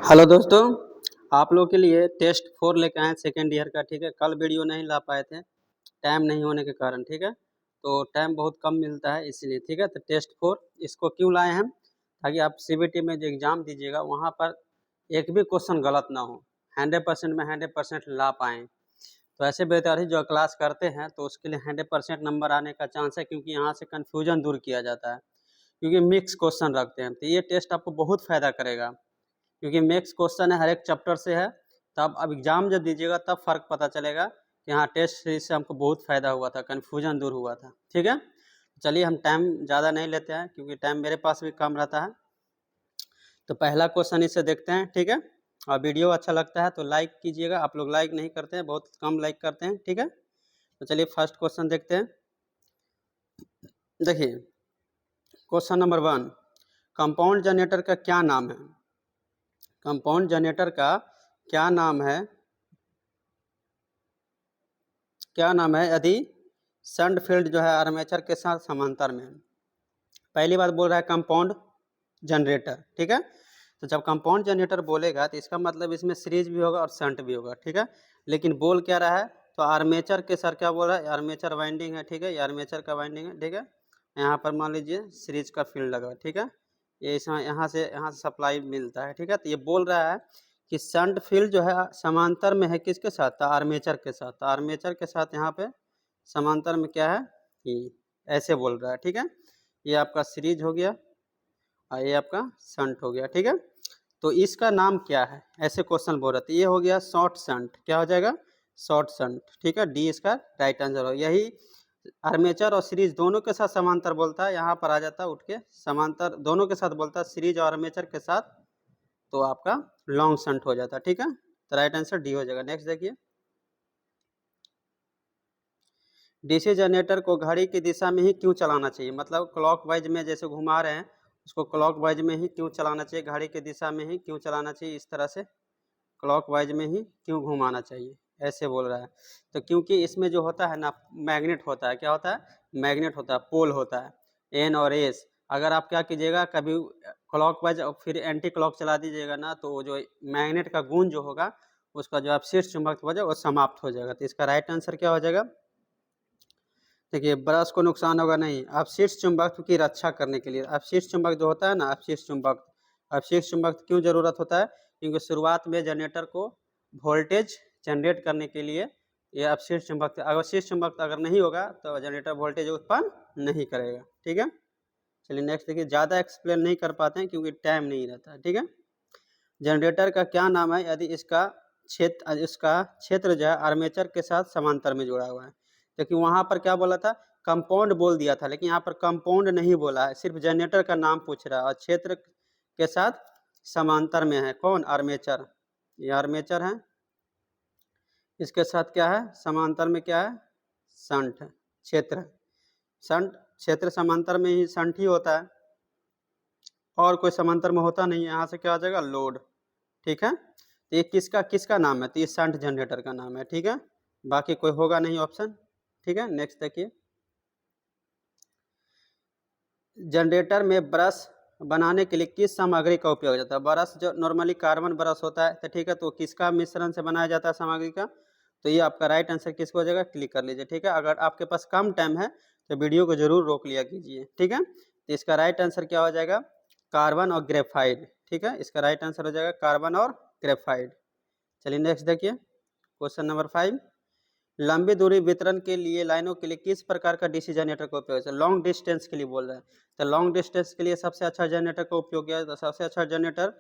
Hello दोस्तों, आप लोगों के लिए टेस्ट 4 लेके आए हैं सेकेंड ईयर का। ठीक है, कल वीडियो नहीं ला पाए थे टाइम नहीं होने के कारण। ठीक है, तो टाइम बहुत कम मिलता है इसलिए। ठीक है, तो टेस्ट 4 इसको क्यों लाए हम, ताकि आप सीबीटी में जो एग्ज़ाम दीजिएगा वहाँ पर एक भी क्वेश्चन गलत ना हो, 100% में 100% ला पाएँ। तो ऐसे विद्यार्थी जो क्लास करते हैं तो उसके लिए 100% नंबर आने का चांस है, क्योंकि यहाँ से कन्फ्यूजन दूर किया जाता है, क्योंकि मिक्स क्वेश्चन रखते हैं। तो ये टेस्ट आपको बहुत फ़ायदा करेगा, क्योंकि मिक्स क्वेश्चन है, हर एक चैप्टर से है। तब अब एग्ज़ाम जब दीजिएगा तब फ़र्क पता चलेगा कि हाँ, टेस्ट सीरीज से हमको बहुत फ़ायदा हुआ था, कन्फ्यूजन दूर हुआ था। ठीक है, चलिए हम टाइम ज़्यादा नहीं लेते हैं, क्योंकि टाइम मेरे पास भी कम रहता है। तो पहला क्वेश्चन इसे देखते हैं। ठीक है, और वीडियो अच्छा लगता है तो लाइक कीजिएगा। आप लोग लाइक नहीं करते हैं, बहुत कम लाइक करते हैं। ठीक है, तो चलिए फर्स्ट क्वेश्चन देखते हैं। देखिए क्वेश्चन नंबर 1, कंपाउंड जनरेटर का क्या नाम है? कंपाउंड जनरेटर का क्या नाम है? क्या नाम है यदि शंट फील्ड जो है आर्मेचर के साथ समांतर में? पहली बात बोल रहा है कंपाउंड जनरेटर। ठीक है, तो जब कंपाउंड जनरेटर बोलेगा तो इसका मतलब इसमें सीरीज भी होगा और शंट भी होगा। ठीक है, लेकिन बोल क्या रहा है, तो आर्मेचर के सर क्या बोल रहा है, आर्मेचर वाइंडिंग है। ठीक है, ये आर्मेचर का वाइंडिंग है। ठीक है, यहाँ पर मान लीजिए सीरीज का फील्ड लगा। ठीक है, ये इसमें यहाँ से सप्लाई मिलता है। ठीक है, तो ये बोल रहा है कि शंट फील्ड जो है समांतर में है किसके साथ, तो आर्मेचर के साथ। तो आर्मेचर के साथ यहाँ पे समांतर में क्या है, कि ऐसे बोल रहा है। ठीक है, ये आपका सीरीज हो गया और ये आपका शंट हो गया। ठीक है, तो इसका नाम क्या है, ऐसे क्वेश्चन बोल रहे थे। ये हो गया शॉर्ट शंट। क्या हो जाएगा, शॉर्ट शंट। ठीक है, डी इसका राइट आंसर हो। यही आर्मेचर और सीरीज दोनों के साथ समांतर बोलता है, यहाँ पर आ जाता है उठ के समांतर दोनों के साथ बोलता है, सीरीज और आर्मेचर के साथ, तो आपका लॉन्ग शंट हो जाता है। ठीक है, तो राइट आंसर डी हो जाएगा। नेक्स्ट देखिए, डीसी जनरेटर को घड़ी की दिशा में ही क्यों चलाना चाहिए? मतलब क्लॉकवाइज में जैसे घुमा रहे हैं उसको क्लॉकवाइज में ही क्यों चलाना चाहिए, घड़ी की दिशा में ही क्यों चलाना चाहिए, इस तरह से क्लॉकवाइज में ही क्यों घुमाना चाहिए, ऐसे बोल रहा है। तो क्योंकि इसमें जो होता है ना, मैग्नेट होता है। क्या होता है, मैग्नेट होता है, पोल होता है, एन और एस। अगर आप क्या कीजिएगा, कभी क्लॉकवाइज और फिर एंटी क्लॉक चला दीजिएगा ना, तो जो मैग्नेट का गुण जो होगा उसका जो अपशिष्ट चुंबक हो जाएगा वो समाप्त हो जाएगा। तो इसका राइट आंसर क्या हो जाएगा, देखिए ब्रश को नुकसान होगा नहीं, अपशिष्ट चुंबक की रक्षा करने के लिए। अपशिष्ट चुंबक जो होता है ना, अपशिष्ट चुंबक क्यों जरूरत होता है, क्योंकि शुरुआत में जनरेटर को वोल्टेज जनरेट करने के लिए ये अपशिष्ट चुंबक, अवशिष्ट चुंबक अगर नहीं होगा तो जनरेटर वोल्टेज उत्पन्न नहीं करेगा। ठीक है, चलिए नेक्स्ट देखिए, ज़्यादा एक्सप्लेन नहीं कर पाते हैं क्योंकि टाइम नहीं रहता है। ठीक है, जनरेटर का क्या नाम है यदि इसका क्षेत्र जो है आर्मेचर के साथ समांतर में जुड़ा हुआ है? क्योंकि वहाँ पर क्या बोला था, कंपाउंड बोल दिया था, लेकिन यहाँ पर कंपाउंड नहीं बोला है, सिर्फ जनरेटर का नाम पूछ रहा है। और क्षेत्र के साथ समांतर में है कौन, आर्मेचर। ये आर्मेचर है, इसके साथ क्या है समांतर में, क्या है, शंट क्षेत्र। शंट क्षेत्र समांतर में ही शंट ही होता है, और कोई समांतर में होता नहीं है। यहाँ से क्या हो जाएगा, लोड। ठीक है, तो ये किसका किसका नाम है, तो ये शंट जनरेटर का नाम है। ठीक है, बाकी कोई होगा नहीं ऑप्शन। ठीक है, नेक्स्ट देखिए, जनरेटर में ब्रश बनाने के लिए किस सामग्री का उपयोग होता है? ब्रश जो नॉर्मली कार्बन ब्रश होता है, तो ठीक है, तो किसका मिश्रण से बनाया जाता है सामग्री का, तो ये आपका राइट आंसर किसको हो जाएगा, क्लिक कर लीजिए। ठीक है, अगर आपके पास कम टाइम है तो वीडियो को जरूर रोक लिया कीजिए। ठीक है, तो इसका राइट आंसर क्या हो जाएगा, कार्बन और ग्रेफाइट। ठीक है, इसका राइट आंसर हो जाएगा कार्बन और ग्रेफाइट। चलिए नेक्स्ट देखिए, क्वेश्चन नंबर 5, लंबी दूरी वितरण के लिए लाइनों के लिए किस प्रकार का डीसी जनरेटर का उपयोग है? लॉन्ग डिस्टेंस के लिए बोल रहे हैं, तो लॉन्ग डिस्टेंस के लिए सबसे अच्छा जनरेटर का उपयोग किया, तो सबसे अच्छा जनरेटर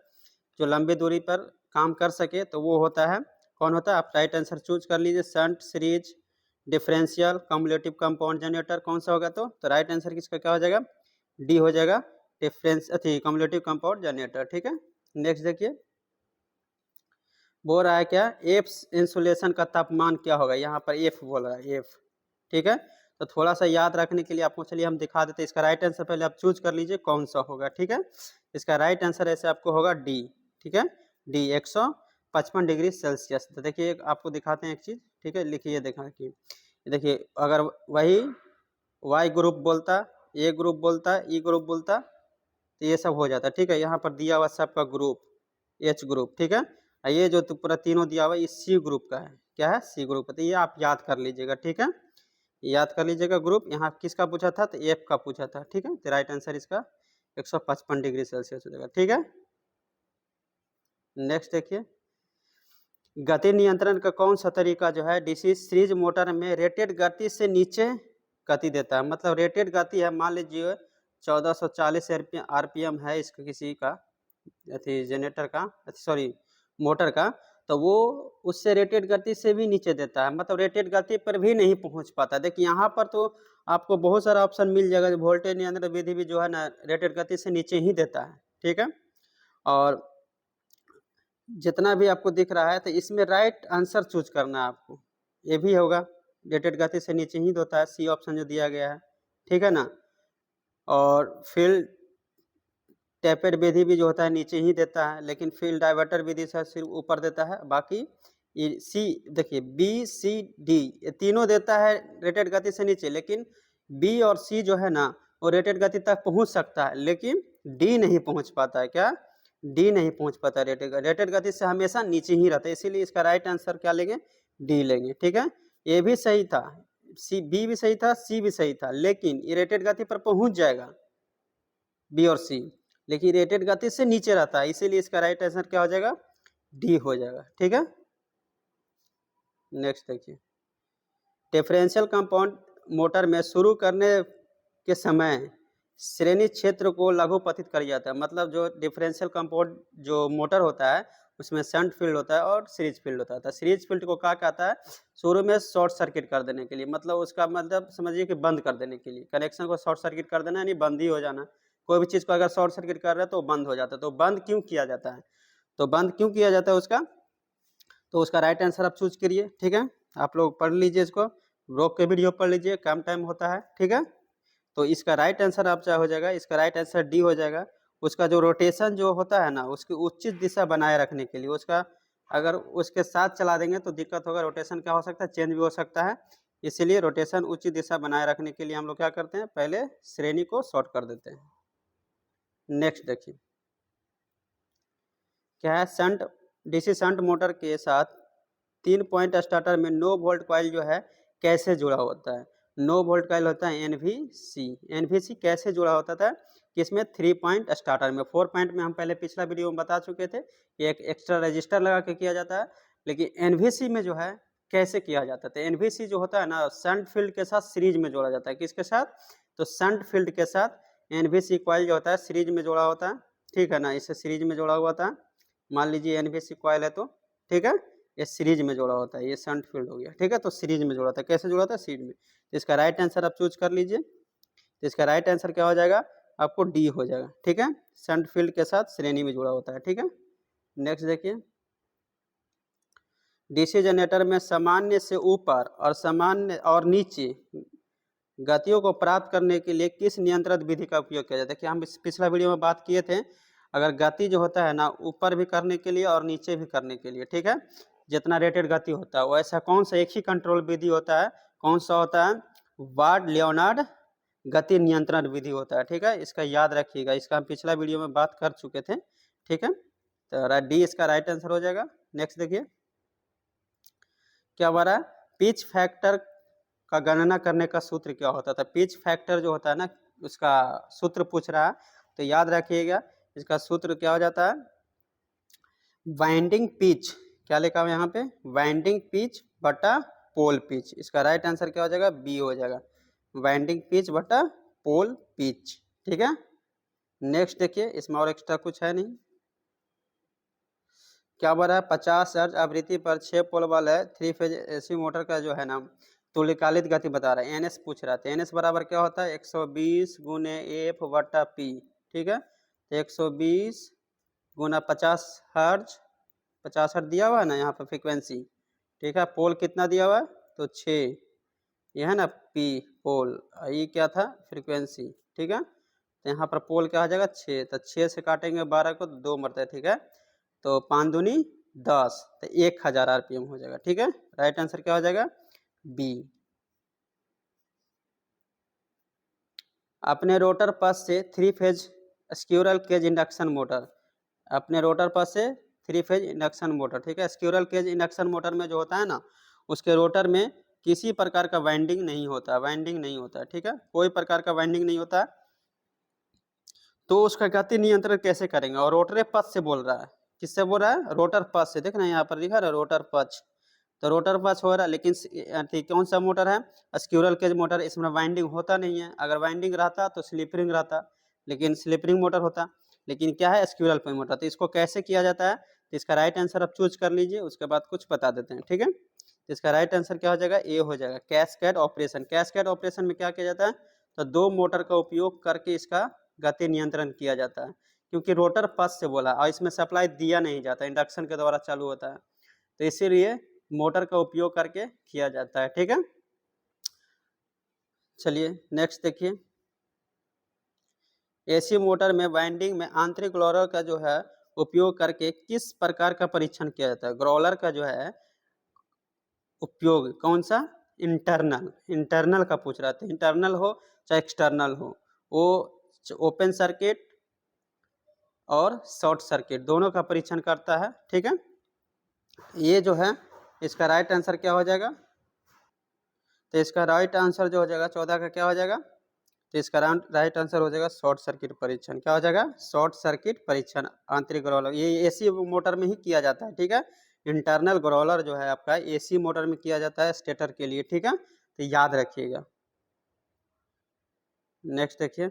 जो लंबी दूरी पर काम कर सके तो वो होता है, कौन होता है, आप राइट आंसर चूज कर लीजिए। Shunt, series, differential, cumulative compound generator कौन सा होगा, तो राइट आंसर किसका क्या हो जाएगा, डी हो जाएगा, कम्युलेटिव कंपाउंड जनरेटर। ठीक है, नेक्स्ट देखिए, बोल रहा है क्या, एफ इंसुलेशन का तापमान क्या होगा, यहाँ पर एफ बोल रहा है, एफ। ठीक है, तो थोड़ा सा याद रखने के लिए आपको, चलिए हम दिखा देते हैं। इसका राइट आंसर पहले आप चूज कर लीजिए कौन सा होगा। ठीक है, इसका राइट आंसर ऐसे आपको होगा डी। ठीक है, डी 155 डिग्री सेल्सियस। तो देखिए आपको दिखाते हैं एक चीज। ठीक है, लिखिए, देखिए अगर वही वाई ग्रुप बोलता, ए ग्रुप बोलता, ई ग्रुप बोलता, तो ये सब हो जाता। ठीक है, यहाँ पर दिया हुआ सबका ग्रुप, एच ग्रुप, ठीक है। ये जो पूरा तीनों दिया हुआ है ये सी ग्रुप का है, क्या है, सी ग्रुप। तो ये आप याद कर लीजिएगा, ठीक है, याद कर लीजिएगा ग्रुप। यहाँ किसका पूछा था, तो एफ का पूछा था, ठीक है। तो राइट आंसर इसका 155 डिग्री सेल्सियस हो जाएगा, ठीक है। नेक्स्ट देखिए, गति नियंत्रण का कौन सा तरीका जो है डीसी सीरीज मोटर में रेटेड गति से नीचे गति देता है। मतलब रेटेड गति है, मान लीजिए 1440 आरपीएम है इसका, किसी का जनरेटर का, सॉरी मोटर का, तो वो उससे रेटेड गति से भी नीचे देता है, मतलब रेटेड गति पर भी नहीं पहुंच पाता। देखिए यहाँ पर तो आपको बहुत सारा ऑप्शन मिल जाएगा, वोल्टेज नियंत्रण विधि भी जो है ना रेटेड गति से नीचे ही देता है, ठीक है। और जितना भी आपको दिख रहा है तो इसमें राइट आंसर चूज करना है आपको, ये भी होगा रेटेड गति से नीचे ही होता है, सी ऑप्शन जो दिया गया है, ठीक है ना। और फील्ड टैपेड विधि भी जो होता है नीचे ही देता है, लेकिन फील्ड डाइवर्टर विधि से सिर्फ ऊपर देता है। बाकी ये सी देखिए, बी सी डी ये तीनों देता है रेटेड गति से नीचे, लेकिन बी और सी जो है ना वो रेटेड गति तक पहुंच सकता है, लेकिन डी नहीं पहुंच पाता है। क्या, डी नहीं पहुंच पाता, रेटेड गति से हमेशा नीचे ही रहता है, इसीलिए इसका राइट आंसर क्या लेंगे, डी लेंगे, ठीक है। ये भी सही था, सी बी भी सही था, सी भी सही था, लेकिन ये रेटेड गति पर पहुंच जाएगा बी और सी, लेकिन रेटेड गति से नीचे रहता है, इसीलिए इसका राइट आंसर क्या हो जाएगा, डी हो जाएगा, ठीक है। नेक्स्ट देखिए, डिफरेंशियल कंपाउंड मोटर में शुरू करने के समय श्रेणी क्षेत्र को लघुपतित कर जाता है। मतलब जो डिफरेंशियल कंपाउंड जो मोटर होता है उसमें शंट फील्ड होता है और सीरीज फील्ड होता है। सीरीज फील्ड को क्या कहता है, शुरू में शॉर्ट सर्किट कर देने के लिए, मतलब उसका मतलब समझिए कि बंद कर देने के लिए, कनेक्शन को शॉर्ट सर्किट कर देना यानी बंद ही हो जाना। कोई भी चीज़ को अगर शॉर्ट सर्किट कर रहे हैं तो बंद हो जाता है। तो बंद क्यों किया जाता है, तो बंद क्यों किया जाता है उसका, तो उसका राइट आंसर आप चूज करिए, ठीक है। आप लोग पढ़ लीजिए इसको, रोक के वीडियो पढ़ लीजिए, कम टाइम होता है, ठीक है। तो इसका राइट आंसर आपका हो जाएगा, इसका राइट आंसर डी हो जाएगा। उसका जो रोटेशन जो होता है ना उसकी उचित दिशा बनाए रखने के लिए, उसका अगर उसके साथ चला देंगे तो दिक्कत होगा, रोटेशन क्या हो सकता है, चेंज भी हो सकता है। इसीलिए रोटेशन उचित दिशा बनाए रखने के लिए हम लोग क्या करते हैं, पहले श्रेणी को शॉर्ट कर देते हैं। नेक्स्ट देखिए, क्या है, शंट डीसी शंट मोटर के साथ 3 पॉइंट स्टार्टर में नो वोल्ट कॉइल जो है कैसे जुड़ा होता है। नो वोल्ट कॉइल होता है एनवीसी। एनवीसी कैसे जुड़ा होता था, किसमें, 3 पॉइंट स्टार्टर में। 4 पॉइंट में हम पहले पिछला वीडियो में बता चुके थे कि एक एक्स्ट्रा रजिस्टर लगा के किया जाता है, लेकिन एनवीसी में जो है कैसे किया जाता है। एनवीसी जो होता है ना शंट फील्ड के साथ सीरीज में जोड़ा जाता है, किसके साथ, तो शंट फील्ड के साथ एनवीसी कॉइल जो होता है सीरीज में जोड़ा होता है, ठीक है ना, इसे सीरीज में जोड़ा हुआ था। मान लीजिए एनवीसी कॉइल है तो, ठीक है, ये सीरीज में जोड़ा होता है, ये शंट फील्ड हो गया, ठीक है। तो सीरीज में जोड़ा था, कैसे जोड़ा था, सीरीज में। तो इसका राइट आंसर आप चूज कर लीजिए। तो इसका राइट आंसर क्या हो जाएगा, आपको डी हो जाएगा, ठीक है। शंट फील्ड के साथ श्रेणी में जुड़ा होता है, ठीक है। नेक्स्ट देखिए, डीसी जनरेटर में सामान्य से ऊपर और सामान्य और नीचे गतियों को प्राप्त करने के लिए किस नियंत्रण विधि का उपयोग किया जाता है। देखिए हम पिछला वीडियो में बात किए थे, अगर गति जो होता है ना ऊपर भी करने के लिए और नीचे भी करने के लिए, ठीक है, जितना रेटेड गति होता है वैसा कौन सा एक ही कंट्रोल विधि होता है, कौन सा होता है, वार्ड लियोनार्ड गति नियंत्रण विधि होता है, ठीक है। इसका याद रखिएगा, इसका हम पिछला वीडियो में बात कर चुके थे, ठीक है। तो डी इसका राइट आंसर हो जाएगा। नेक्स्ट देखिए, क्या बोल रहा है, पिच फैक्टर का गणना करने का सूत्र क्या होता था। पिच फैक्टर जो होता है ना उसका सूत्र पूछ रहा है, तो याद रखिएगा इसका सूत्र क्या हो जाता है, वाइंडिंग पिच, क्या लिखा हुआ यहाँ पे, वाइंडिंग पिच बटा पोल पिच। इसका राइट आंसर क्या हो जाएगा, बी हो जाएगा, वाइंडिंग पिच बटा पोल पिच, ठीक है। नेक्स्ट देखिए, इसमें और एक्स्ट्रा कुछ है नहीं। क्या बोल रहा है, 50 हर्ट्ज आवृत्ति पर 6 पोल वाले 3 फेज एसी मोटर का जो है ना तुल्यकालिक गति बता रहा है, एनएस पूछ रहा था। एनएस बराबर क्या होता है, 120 गुने एफ बटा पी, ठीक है। तो 120 गुना 50 हर्ट्ज, 50 हर्ट्ज दिया हुआ है ना यहाँ पर फ्रीक्वेंसी, ठीक है। पोल कितना दिया हुआ है, तो 6, ये है ना पी पोल, ये क्या था फ्रीक्वेंसी, ठीक है। तो यहाँ पर पोल क्या आ जाएगा 6, तो 6 से काटेंगे 12 को 2 मरते, ठीक है। तो 5 दूनी 10, तो 1000 आरपीएम हो जाएगा, ठीक है। राइट आंसर क्या हो जाएगा, बी। अपने रोटर पथ से 3 phase squirrel cage induction motor, अपने रोटर पथ से 3 फेज इंडक्शन मोटर, ठीक है। स्क्विरल केज इंडक्शन मोटर में जो होता है ना, उसके रोटर में किसी प्रकार का वाइंडिंग नहीं होता, वाइंडिंग नहीं होता, ठीक है, कोई प्रकार का वाइंडिंग नहीं होता। तो उसका गति नियंत्रण कैसे करेंगे, और रोटरी पथ से बोल रहा है, किससे बोल रहा है, रोटर पथ से। देखना यहाँ पर लिखा है रोटर पथ, तो रोटर पथ हो रहा है, लेकिन कौन सा मोटर है, स्क्विरल केज मोटर, इसमें वाइंडिंग होता नहीं है। अगर वाइंडिंग रहता तो स्लिप रिंग रहता, लेकिन स्लिप रिंग मोटर होता, लेकिन क्या है, स्क्विरल केज मोटर। तो इसको कैसे किया जाता है, तो इसका राइट आंसर आप चूज कर लीजिए, उसके बाद कुछ बता देते हैं, ठीक है। तो इसका राइट आंसर क्या हो जाएगा, ए हो जाएगा, कैस्केड ऑपरेशन। कैस्केड ऑपरेशन में क्या किया जाता है, तो 2 मोटर का उपयोग करके इसका गति नियंत्रण किया जाता है, क्योंकि रोटर पथ से बोला और इसमें सप्लाई दिया नहीं जाता, इंडक्शन के द्वारा चालू होता है, तो इसीलिए मोटर का उपयोग करके किया जाता है, ठीक है। चलिए नेक्स्ट देखिए, एसी मोटर में वाइंडिंग में आंतरिक ग्रोलर का जो है उपयोग करके किस प्रकार का परीक्षण किया जाता है। ग्रोलर का जो है उपयोग कौन सा, इंटरनल, इंटरनल का पूछ रहा था, इंटरनल हो चाहे एक्सटर्नल हो, वो ओपन सर्किट और शॉर्ट सर्किट दोनों का परीक्षण करता है, ठीक है। ये जो है इसका राइट आंसर क्या हो जाएगा, तो इसका राइट आंसर जो हो जाएगा 14 का क्या हो जाएगा, तो इसका राइट आंसर हो जाएगा शॉर्ट सर्किट परीक्षण। क्या हो जाएगा, शॉर्ट सर्किट परीक्षण आंतरिक ग्रोलर, ये एसी मोटर में ही किया जाता है, ठीक है। इंटरनल ग्रोलर जो है आपका एसी मोटर में किया जाता है स्टेटर के लिए, ठीक है, तो याद रखिएगा। नेक्स्ट देखिए,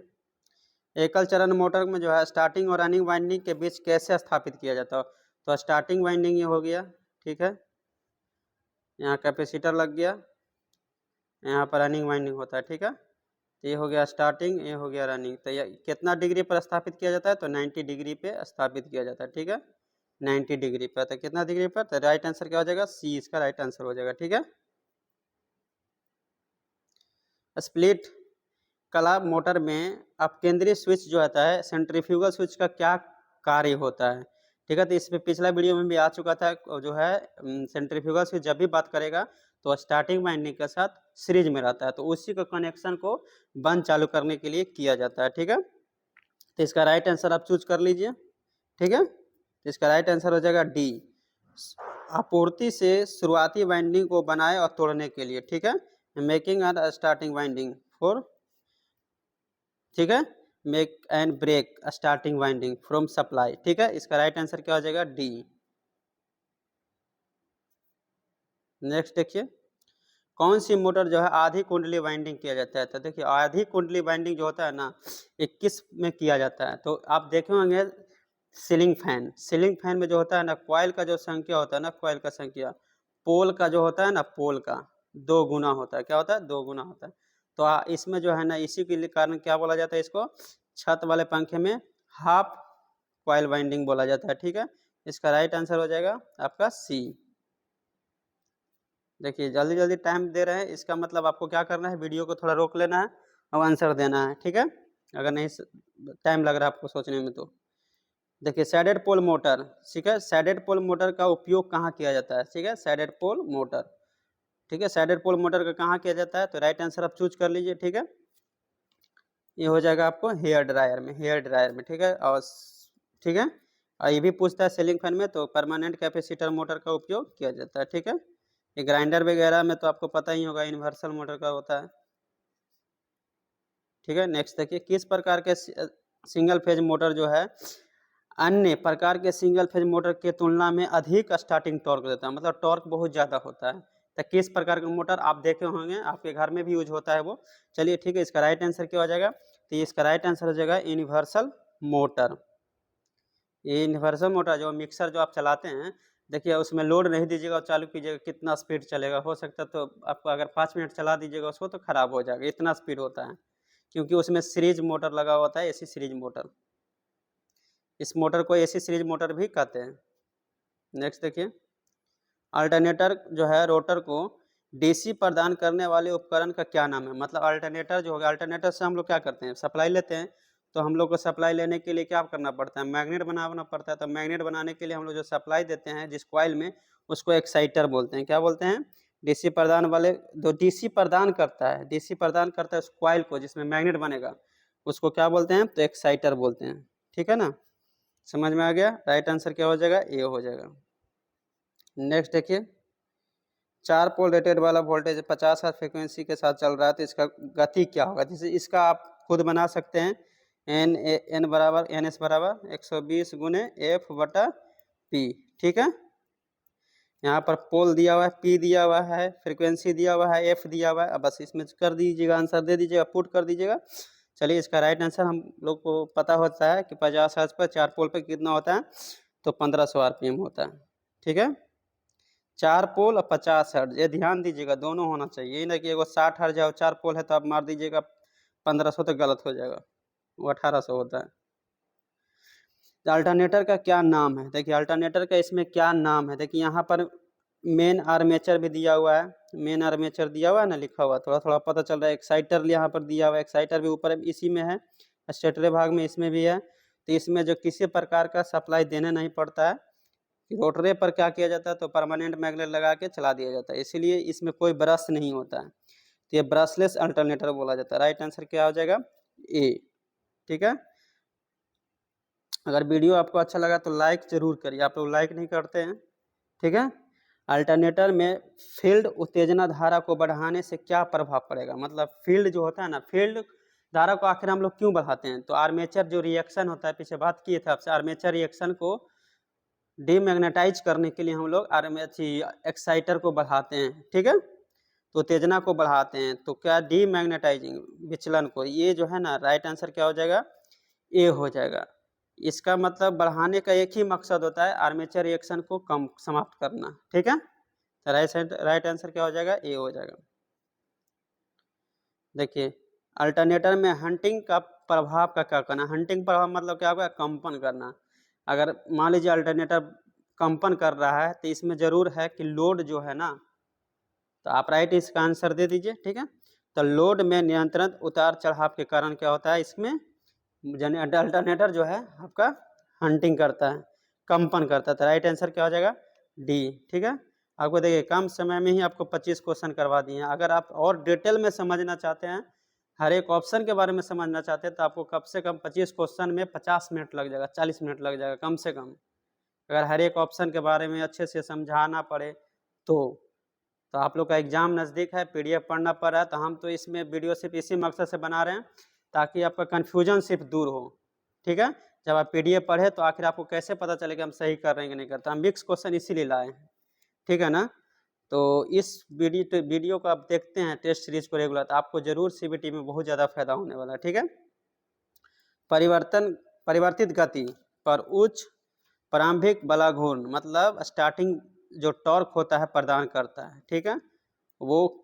एकल चरण मोटर में जो है स्टार्टिंग और रनिंग वाइंडिंग के बीच कैसे स्थापित किया जाता है। तो स्टार्टिंग वाइंडिंग ये हो गया, ठीक है, यहाँ कैपेसिटर लग गया, यहाँ पर रनिंग वाइंडिंग होता है, ठीक है। तो ये हो गया स्टार्टिंग, ये हो गया रनिंग। तो ये कितना डिग्री पर स्थापित किया जाता है, तो 90 डिग्री पे स्थापित किया जाता है, ठीक है, 90 डिग्री पर। तो कितना डिग्री पर, तो राइट आंसर क्या हो जाएगा, सी इसका राइट आंसर हो जाएगा, ठीक है। स्प्लिट कला मोटर में अब केंद्रीय स्विच जो आता है, सेंट्रीफ्यूगल स्विच का क्या कार्य होता है, ठीक है। तो इसमें पिछला वीडियो में भी आ चुका था, जो है सेंट्रीफ्यूगल स्विच जब भी बात करेगा तो स्टार्टिंग वाइंडिंग के साथ सीरीज में रहता है, तो उसी का कनेक्शन को बंद चालू करने के लिए किया जाता है, ठीक है। तो इसका राइट आंसर आप चूज कर लीजिए, ठीक है। तो इसका राइट आंसर हो जाएगा डी, आपूर्ति से शुरुआती वाइंडिंग को बनाए और तोड़ने के लिए, ठीक है, making and starting winding for, ठीक है, make and break starting winding from supply, ठीक है। इसका राइट आंसर क्या हो जाएगा, डी। नेक्स्ट देखिए, कौन सी मोटर जो है आधी कुंडली वाइंडिंग किया जाता है। तो देखिए आधी कुंडली वाइंडिंग जो होता है ना, 21 में किया जाता है। तो आप देखे होंगे सीलिंग फैन, सीलिंग फैन में जो होता है ना, कॉइल का जो संख्या होता है ना, कॉइल का संख्या पोल का जो होता है ना, पोल का 2 गुना होता है। क्या होता है, 2 गुना होता है। तो इसमें जो है ना, इसी के कारण क्या बोला जाता है इसको, छत वाले पंखे में हाफ कॉइल वाइंडिंग बोला जाता है, ठीक है। इसका राइट आंसर हो जाएगा आपका सी। देखिए जल्दी जल्दी टाइम दे रहे हैं, इसका मतलब आपको क्या करना है, वीडियो को थोड़ा रोक लेना है और आंसर देना है, ठीक है, अगर नहीं टाइम लग रहा है आपको सोचने में। तो देखिए सैडेड पोल मोटर, ठीक है, सैडेड पोल मोटर का उपयोग कहाँ किया जाता है, ठीक है, सैडेड पोल मोटर, ठीक है, सैडेड पोल मोटर का कहाँ किया जाता है, तो राइट आंसर आप चूज कर लीजिए, ठीक है। ये हो जाएगा आपको हेयर ड्रायर में, हेयर ड्रायर में, ठीक है, और ठीक है, और ये भी पूछता है सीलिंग फैन में, तो परमानेंट कैपेसिटर मोटर का उपयोग किया जाता है, ठीक है। ये ग्राइंडर वगैरह में तो आपको पता ही होगा यूनिवर्सल मोटर का होता है, ठीक है। नेक्स्ट देखिए, किस प्रकार के सिंगल फेज मोटर जो है अन्य प्रकार के सिंगल फेज मोटर के तुलना में अधिक स्टार्टिंग टॉर्क देता है, मतलब टॉर्क बहुत ज़्यादा होता है। तो किस प्रकार का मोटर आप देखे होंगे, आपके घर में भी यूज होता है वो। चलिए ठीक है, इसका राइट आंसर क्या हो जाएगा, तो इसका राइट आंसर हो जाएगा यूनिवर्सल मोटर। ये यूनिवर्सल मोटर जो मिक्सर जो आप चलाते हैं, देखिए उसमें लोड नहीं दीजिएगा और चालू कीजिएगा, कितना स्पीड चलेगा, हो सकता है तो आपको अगर 5 मिनट चला दीजिएगा उसको तो खराब हो जाएगा, इतना स्पीड होता है, क्योंकि उसमें सीरीज मोटर लगा होता है, एसी सीरीज मोटर। इस मोटर को एसी सीरीज मोटर भी कहते हैं। नेक्स्ट देखिए, अल्टरनेटर जो है रोटर को डीसी प्रदान करने वाले उपकरण का क्या नाम है। मतलब अल्टरनेटर जो होगा, अल्टरनेटर से हम लोग क्या करते हैं, सप्लाई लेते हैं, तो हम लोग को सप्लाई लेने के लिए क्या करना पड़ता है, मैग्नेट बनाना पड़ता है। तो मैग्नेट बनाने के लिए हम लोग जो सप्लाई देते हैं जिस कॉइल में, उसको एक्साइटर बोलते हैं। क्या बोलते हैं, डीसी प्रदान वाले, जो डीसी प्रदान करता है, डीसी प्रदान करता है उस कॉइल को जिसमें मैग्नेट बनेगा, उसको क्या बोलते हैं, तो एक्साइटर बोलते हैं, ठीक है ना। समझ में आ गया? राइट आंसर क्या हो जाएगा? ए हो जाएगा। नेक्स्ट देखिए, 4 पोल रेटेड वाला वोल्टेज 50 हर्ट्ज फ्रीक्वेंसी के साथ चल रहा है, तो इसका गति क्या होगा? जैसे इसका आप खुद बना सकते हैं, एन बराबर एन एस बराबर 120 गुने एफ बटा पी। ठीक है, यहाँ पर पोल दिया हुआ है, पी दिया हुआ है, फ्रीक्वेंसी दिया हुआ है, एफ दिया हुआ है। अब बस इसमें कर दीजिएगा, आंसर दे दीजिएगा, पुट कर दीजिएगा। चलिए, इसका राइट आंसर हम लोग को पता होता है कि 50 हर्ट्ज पर 4 पोल पर कितना होता है, तो 1500 आरपीएम होता है। ठीक है, 4 पोल और 50 हर्ट्ज, ये ध्यान दीजिएगा, दोनों होना चाहिए। ये ना कि एगो 60 हर्ट्ज है और 4 पोल है तो आप मार दीजिएगा 1500, तो गलत हो जाएगा, वो 1800 होता है। अल्टरनेटर का क्या नाम है? देखिए, अल्टरनेटर का इसमें क्या नाम है, देखिए यहाँ पर मेन आर्मेचर भी दिया हुआ है, मेन आर्मेचर दिया हुआ है ना, लिखा हुआ, थोड़ा थोड़ा पता चल रहा है। एक्साइटर यहाँ पर दिया हुआ है, एक्साइटर भी ऊपर इसी में है, स्टेटरी भाग में इसमें भी है। तो इसमें जो किसी प्रकार का सप्लाई देना नहीं पड़ता है, रोटरे पर क्या किया जाता है, तो परमानेंट मैग्नेट लगा के चला दिया जाता है, इसीलिए इसमें कोई ब्रश नहीं होता है, तो ये ब्रशलेस अल्टरनेटर बोला जाता है। राइट आंसर क्या हो जाएगा? ए। ठीक है, अगर वीडियो आपको अच्छा लगा तो लाइक जरूर करिए, आप लोग लाइक नहीं करते हैं। ठीक है, अल्टरनेटर में फील्ड उत्तेजना धारा को बढ़ाने से क्या प्रभाव पड़ेगा? मतलब फील्ड जो होता है ना, फील्ड धारा को आखिर हम लोग क्यों बढ़ाते हैं? तो आर्मेचर जो रिएक्शन होता है, पीछे बात किए थे आपसे, आर्मेचर रिएक्शन को डीमैग्नेटाइज करने के लिए हम लोग एक्साइटर को बढ़ाते हैं। ठीक है, तो उत्तेजना को बढ़ाते हैं, तो क्या डीमैग्नेटाइजिंग विचलन को, ये जो है ना, राइट आंसर क्या हो जाएगा? ए हो जाएगा। इसका मतलब बढ़ाने का एक ही मकसद होता है, आर्मेचर रिएक्शन को कम समाप्त करना। ठीक है, तो राइट आंसर क्या हो जाएगा? ए हो जाएगा। देखिए, अल्टरनेटर में हंटिंग का प्रभाव का क्या करना? हंटिंग प्रभाव मतलब क्या होगा? कंपन करना। अगर मान लीजिए अल्टरनेटर कंपन कर रहा है, तो इसमें जरूर है कि लोड जो है ना, तो आप राइट इसका आंसर दे दीजिए। ठीक है, तो लोड में नियंत्रण उतार चढ़ाव के कारण क्या होता है, इसमें अल्टरनेटर जो है आपका हंटिंग करता है, कंपन करता है। तो राइट आंसर क्या हो जाएगा? डी। ठीक है, आपको देखिए कम समय में ही आपको 25 क्वेश्चन करवा दिए हैं। अगर आप और डिटेल में समझना चाहते हैं, हर एक ऑप्शन के बारे में समझना चाहते हैं, तो आपको कम से कम 25 क्वेश्चन में 50 मिनट लग जाएगा, 40 मिनट लग जाएगा कम से कम। अगर हर एक ऑप्शन के बारे में अच्छे से समझाना पड़े तो आप लोग का एग्जाम नज़दीक है, पीडीएफ पढ़ना पड़ रहा है, तो हम तो इसमें वीडियो सिर्फ इसी मकसद से बना रहे हैं ताकि आपका कन्फ्यूजन सिर्फ दूर हो। ठीक है, जब आप पीडीएफ पढ़े तो आखिर आपको कैसे पता चलेगा हम सही कर रहे हैं कि नहीं करते। हम मिक्स क्वेश्चन इसीलिए लाए हैं। ठीक है ना, तो इस वीडियो को आप देखते हैं टेस्ट सीरीज को रेगुलर, तो आपको जरूर सीबीटी में बहुत ज़्यादा फायदा होने वाला है। ठीक है, परिवर्तित गति पर उच्च प्रारंभिक बलाघूर्ण, मतलब स्टार्टिंग जो टॉर्क होता है प्रदान करता है। ठीक है, वो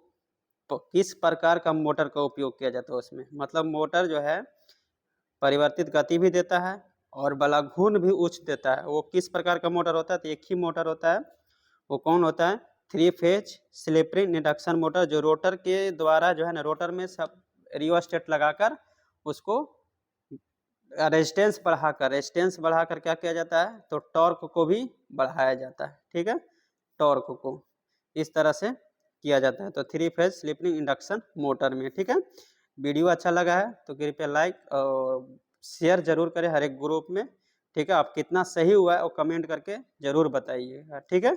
किस प्रकार का मोटर का उपयोग किया जाता है उसमें, मतलब मोटर जो है परिवर्तित गति भी देता है और बलाघूर्ण भी उच्च देता है। वो किस प्रकार का मोटर होता है? तो एक ही मोटर होता है, वो कौन होता है? 3 phase slip ring induction motor, जो रोटर के द्वारा जो है ना, रोटर में सब रियोस्टेट लगाकर उसको रेजिस्टेंस बढ़ाकर क्या किया जाता है? तो टॉर्क को भी बढ़ाया जाता है। ठीक है, टॉर्क को इस तरह से किया जाता है, तो 3 phase slip ring induction motor में। ठीक है, वीडियो अच्छा लगा है तो कृपया लाइक और शेयर जरूर करें हर एक ग्रुप में। ठीक है, आप कितना सही हुआ है वो कमेंट करके जरूर बताइएगा। ठीक है।